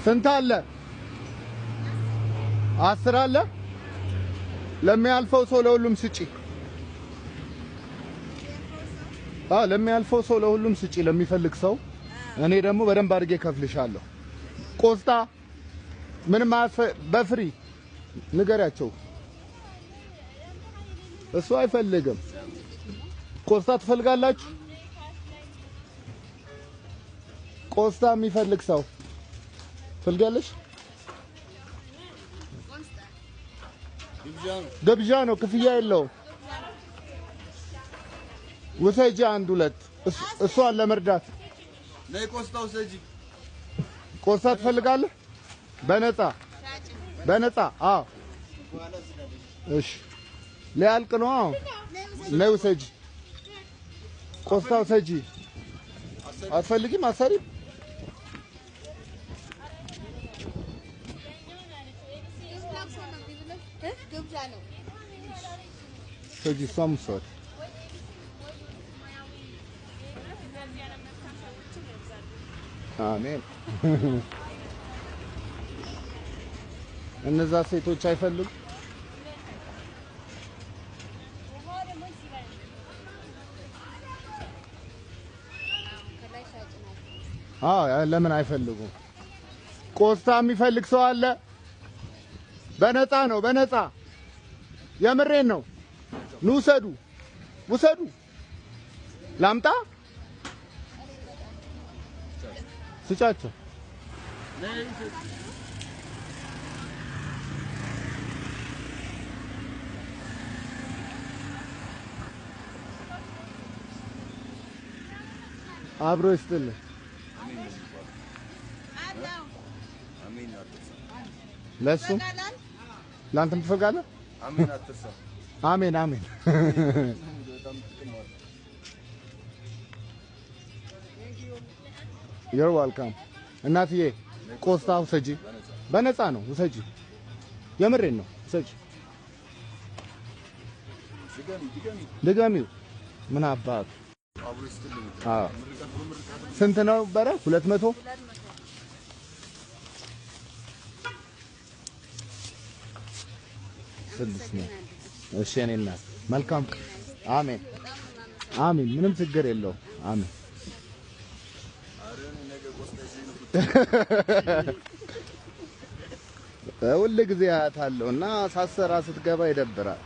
ስንት አለ? 10 አለ። ለሚያልፈው ሰው ለሁሉም ስጪ። ለሚያልፈው ሰው ለሁሉም ስጪ ለሚፈልግ ሰው። እኔ ደግሞ በደንብ አድርጌ ከፍልሻለሁ። ቆስጣ ምንም በፍሪ ንገሪያቸው። እሱ አይፈልግም። ቆስጣ ትፈልጋላችሁ? ቆስጣ የሚፈልግ ሰው ትፈልጋለሽ? ግብዣ ነው፣ ክፍያ የለውም። ውሰጂ 1-2 እሷን ለመርዳት። ነይ ቆስጣ ውሰጂ። ቆስጣ ትፈልጋለህ? በነፃ አዎ። እሺ ሊያልቅ ነው። አዎ ነይ ውሰጂ። ቆስጣ ውሰጂ። አትፈልጊም? አሰሪም ሰጂ ሳምሶት አሜን። እነዛ ሴቶች አይፈልጉ። ለምን አይፈልጉም? ቆስጣ የሚፈልግ ሰው አለ? በነፃ ነው፣ በነፃ የምሬን ነው። ኑ ውሰዱ። ላምጣ? ስጫቸው። አብሮ ይስጥልህ። ለሱ ላንተም ትፈልጋለህ? አሜን አትርሳ። አሜን You're welcome። እናትዬ ቆስጣ ውሰጂ። በነፃ ነው፣ ውሰጂ። የምሬን ነው፣ ውሰጂ። ድገሚው። ምን አባቱ ስንት ነው? 200 6 ነው። እሺ እኔ እናት መልካም። አሜን። ምንም ችግር የለውም። አሜን። ሁል ጊዜ አያታለሁ እና ሳሰራ ስትገባ ይደብራል።